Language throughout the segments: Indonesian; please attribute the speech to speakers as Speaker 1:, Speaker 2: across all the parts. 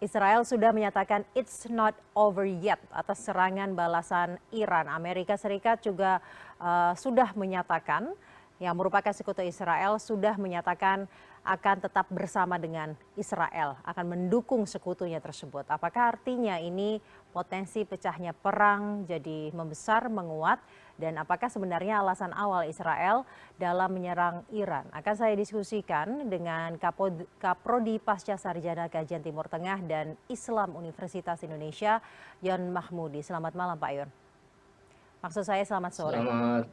Speaker 1: Israel sudah menyatakan it's not over yet atas serangan balasan Iran. Amerika Serikat juga sudah menyatakan, yang merupakan sekutu Israel, sudah menyatakan akan tetap bersama dengan Israel, akan mendukung sekutunya tersebut. Apakah artinya ini potensi pecahnya perang jadi membesar, menguat? Dan apakah sebenarnya alasan awal Israel dalam menyerang Iran? Akan saya diskusikan dengan Kaprodi Pasca Sarjana Kajian Timur Tengah dan Islam Universitas Indonesia, Yon Mahmudi. Selamat malam Pak Yon. Maksud saya selamat sore.
Speaker 2: Selamat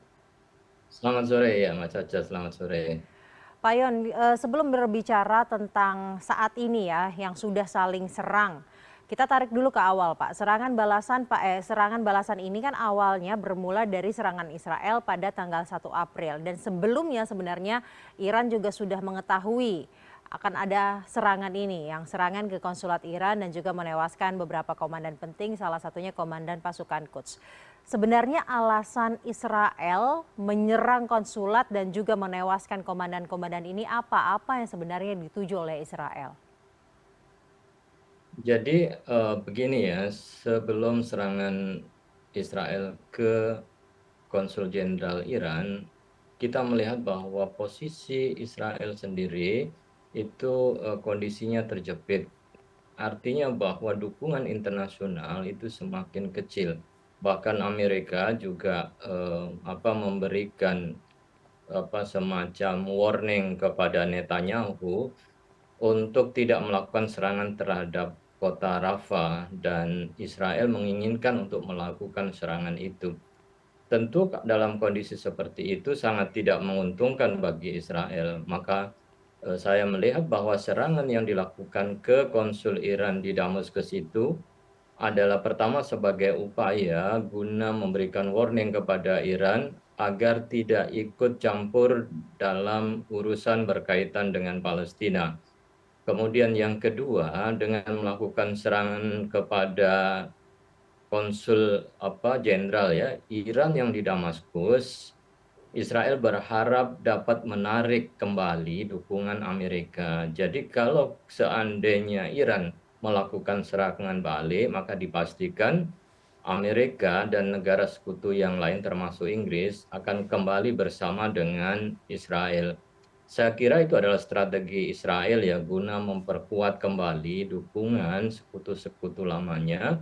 Speaker 2: selamat sore ya Mas Caca, selamat sore.
Speaker 1: Pak Yon, sebelum berbicara tentang saat ini ya yang sudah saling serang, kita tarik dulu ke awal Pak. Serangan balasan ini kan awalnya bermula dari serangan Israel pada tanggal 1 April dan sebelumnya sebenarnya Iran juga sudah mengetahui akan ada serangan ini, yang serangan ke konsulat Iran dan juga menewaskan beberapa komandan penting, salah satunya komandan pasukan Quds. Sebenarnya alasan Israel menyerang konsulat dan juga menewaskan komandan-komandan ini apa? Apa yang sebenarnya dituju oleh Israel?
Speaker 2: Jadi begini ya, sebelum serangan Israel ke Konsul Jenderal Iran, kita melihat bahwa posisi Israel sendiri itu kondisinya terjepit. Artinya bahwa dukungan internasional itu semakin kecil. Bahkan Amerika juga memberikan semacam warning kepada Netanyahu untuk tidak melakukan serangan terhadap kota Rafah, dan Israel menginginkan untuk melakukan serangan itu. Tentu dalam kondisi seperti itu sangat tidak menguntungkan bagi Israel. Maka saya melihat bahwa serangan yang dilakukan ke konsul Iran di Damaskus itu adalah pertama sebagai upaya guna memberikan warning kepada Iran agar tidak ikut campur dalam urusan berkaitan dengan Palestina. Kemudian yang kedua, dengan melakukan serangan kepada konsul jenderal ya Iran yang di Damaskus, Israel berharap dapat menarik kembali dukungan Amerika. Jadi kalau seandainya Iran melakukan serangan balik, maka dipastikan Amerika dan negara sekutu yang lain termasuk Inggris akan kembali bersama dengan Israel. Saya kira itu adalah strategi Israel ya guna memperkuat kembali dukungan sekutu-sekutu lamanya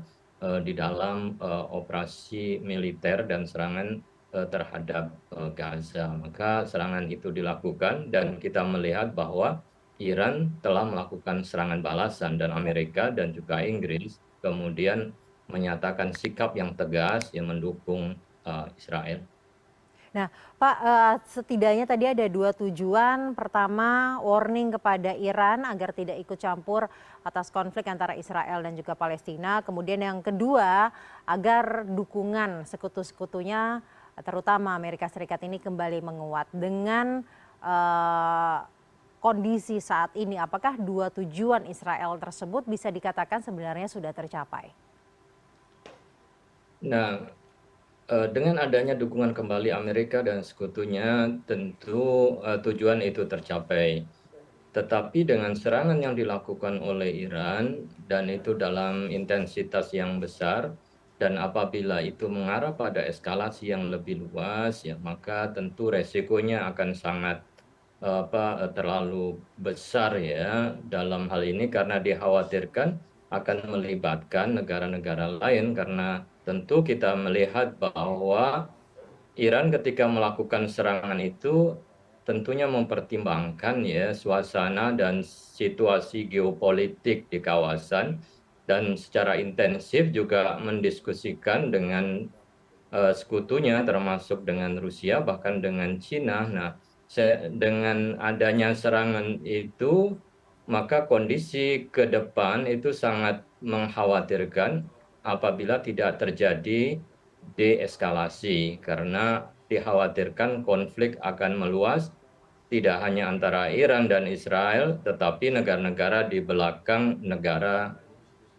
Speaker 2: di dalam operasi militer dan serangan terhadap Gaza. Maka serangan itu dilakukan dan kita melihat bahwa Iran telah melakukan serangan balasan, dan Amerika dan juga Inggris kemudian menyatakan sikap yang tegas yang mendukung Israel.
Speaker 1: Nah, Pak, setidaknya tadi ada dua tujuan. Pertama, warning kepada Iran agar tidak ikut campur atas konflik antara Israel dan juga Palestina. Kemudian yang kedua, agar dukungan sekutu-sekutunya, terutama Amerika Serikat ini kembali menguat. Dengan eh, kondisi saat ini, apakah dua tujuan Israel tersebut bisa dikatakan sebenarnya sudah tercapai?
Speaker 2: Nah, dengan adanya dukungan kembali Amerika dan sekutunya, tentu tujuan itu tercapai. Tetapi dengan serangan yang dilakukan oleh Iran, dan itu dalam intensitas yang besar, dan apabila itu mengarah pada eskalasi yang lebih luas, ya maka tentu resikonya akan sangat terlalu besar ya dalam hal ini, karena dikhawatirkan akan melibatkan negara-negara lain, karena tentu kita melihat bahwa Iran ketika melakukan serangan itu tentunya mempertimbangkan ya suasana dan situasi geopolitik di kawasan, dan secara intensif juga mendiskusikan dengan sekutunya termasuk dengan Rusia bahkan dengan Cina. Nah, dengan adanya serangan itu maka kondisi ke depan itu sangat mengkhawatirkan apabila tidak terjadi deeskalasi, karena dikhawatirkan konflik akan meluas tidak hanya antara Iran dan Israel, tetapi negara-negara di belakang negara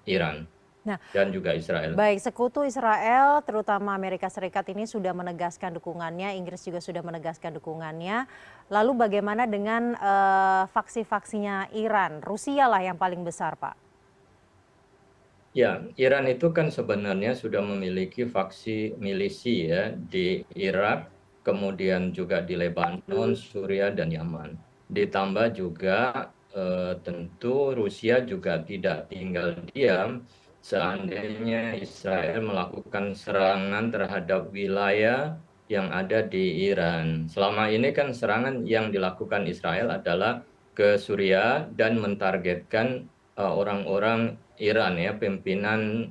Speaker 2: Iran
Speaker 1: Nah,
Speaker 2: dan juga Israel.
Speaker 1: baik, sekutu Israel, terutama Amerika Serikat ini sudah menegaskan dukungannya, Inggris juga sudah menegaskan dukungannya. Lalu bagaimana dengan faksi-faksinya Iran? Rusia lah yang paling besar, Pak.
Speaker 2: Ya, Iran itu kan sebenarnya sudah memiliki faksi milisi ya di Irak, kemudian juga di Lebanon, Suriah, dan Yaman. Ditambah juga tentu Rusia juga tidak tinggal diam seandainya Israel melakukan serangan terhadap wilayah yang ada di Iran. Selama ini kan serangan yang dilakukan Israel adalah ke Suriah dan mentargetkan orang-orang Iran ya, pimpinan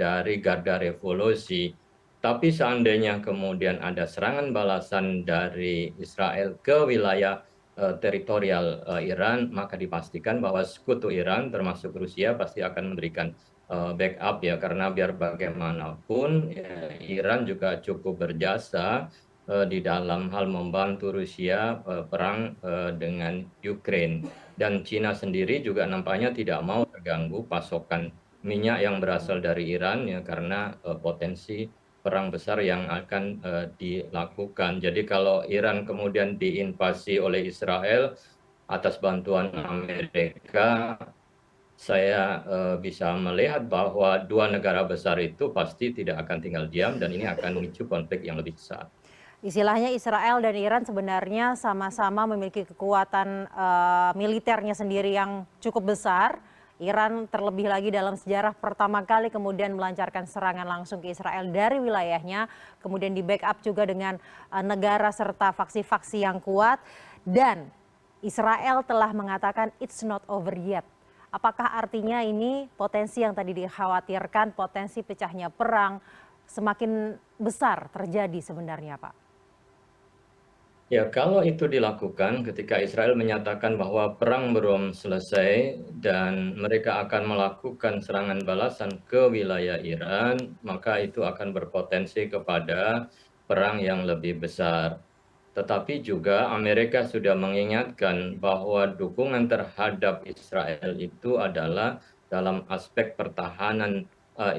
Speaker 2: dari Garda Revolusi. Tapi seandainya kemudian ada serangan balasan dari Israel ke wilayah teritorial Iran, maka dipastikan bahwa sekutu Iran termasuk Rusia pasti akan memberikan backup ya, karena biar bagaimanapun ya, Iran juga cukup berjasa di dalam hal membantu Rusia perang dengan Ukraine. Dan Cina sendiri juga nampaknya tidak mau terganggu pasokan minyak yang berasal dari Iran ya, karena potensi perang besar yang akan dilakukan. Jadi kalau Iran kemudian diinvasi oleh Israel atas bantuan Amerika, saya bisa melihat bahwa dua negara besar itu pasti tidak akan tinggal diam dan ini akan memicu konflik yang lebih besar.
Speaker 1: Istilahnya Israel dan Iran sebenarnya sama-sama memiliki kekuatan militernya sendiri yang cukup besar. Iran terlebih lagi dalam sejarah pertama kali kemudian melancarkan serangan langsung ke Israel dari wilayahnya, kemudian di backup juga dengan negara serta faksi-faksi yang kuat, dan Israel telah mengatakan it's not over yet. Apakah artinya ini potensi yang tadi dikhawatirkan, potensi pecahnya perang semakin besar terjadi sebenarnya, Pak?
Speaker 2: Ya, kalau itu dilakukan ketika Israel menyatakan bahwa perang belum selesai dan mereka akan melakukan serangan balasan ke wilayah Iran, maka itu akan berpotensi kepada perang yang lebih besar. Tetapi juga Amerika sudah mengingatkan bahwa dukungan terhadap Israel itu adalah dalam aspek pertahanan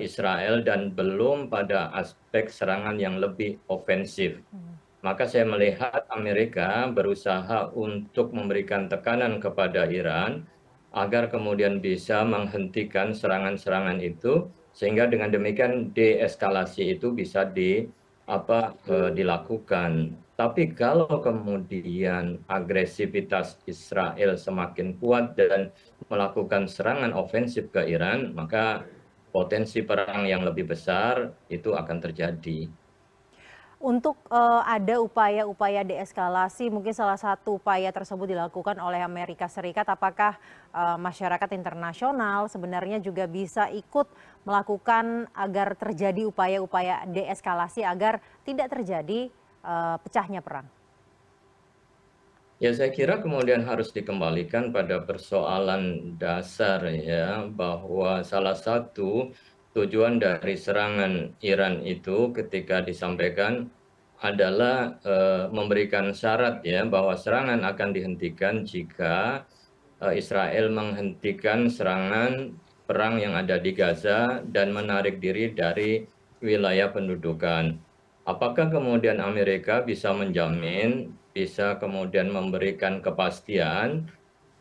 Speaker 2: Israel dan belum pada aspek serangan yang lebih ofensif. Maka saya melihat Amerika berusaha untuk memberikan tekanan kepada Iran agar kemudian bisa menghentikan serangan-serangan itu, sehingga dengan demikian deeskalasi itu bisa dilakukan. Tapi kalau kemudian agresivitas Israel semakin kuat dan melakukan serangan ofensif ke Iran, maka potensi perang yang lebih besar itu akan terjadi.
Speaker 1: Untuk ada upaya-upaya deeskalasi, mungkin salah satu upaya tersebut dilakukan oleh Amerika Serikat. Apakah masyarakat internasional sebenarnya juga bisa ikut melakukan agar terjadi upaya-upaya deeskalasi agar tidak terjadi pecahnya perang?
Speaker 2: Ya, saya kira kemudian harus dikembalikan pada persoalan dasar ya, bahwa salah satu tujuan dari serangan Iran itu ketika disampaikan adalah memberikan syarat ya bahwa serangan akan dihentikan jika Israel menghentikan serangan perang yang ada di Gaza dan menarik diri dari wilayah pendudukan. Apakah kemudian Amerika bisa menjamin, bisa kemudian memberikan kepastian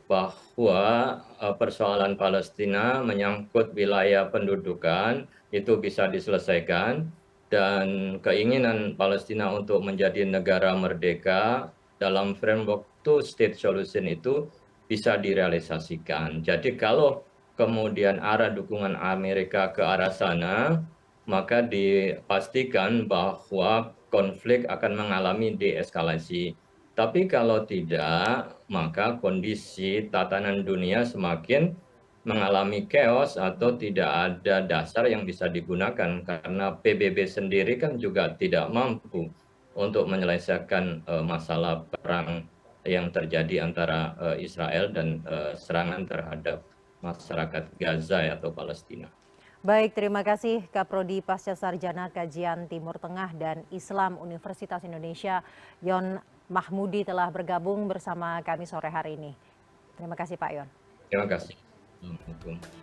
Speaker 2: bahwa persoalan Palestina menyangkut wilayah pendudukan itu bisa diselesaikan dan keinginan Palestina untuk menjadi negara merdeka dalam framework two state solution itu bisa direalisasikan. Jadi kalau kemudian arah dukungan Amerika ke arah sana, maka dipastikan bahwa konflik akan mengalami deeskalasi. Tapi kalau tidak, maka kondisi tatanan dunia semakin mengalami chaos atau tidak ada dasar yang bisa digunakan karena PBB sendiri kan juga tidak mampu untuk menyelesaikan masalah perang yang terjadi antara Israel dan serangan terhadap masyarakat Gaza atau Palestina.
Speaker 1: Baik, terima kasih Kaprodi Pasca Sarjana Kajian Timur Tengah dan Islam Universitas Indonesia, Yon Mahmudi telah bergabung bersama kami sore hari ini. Terima kasih Pak Yon.
Speaker 2: Terima kasih. Assalamualaikum.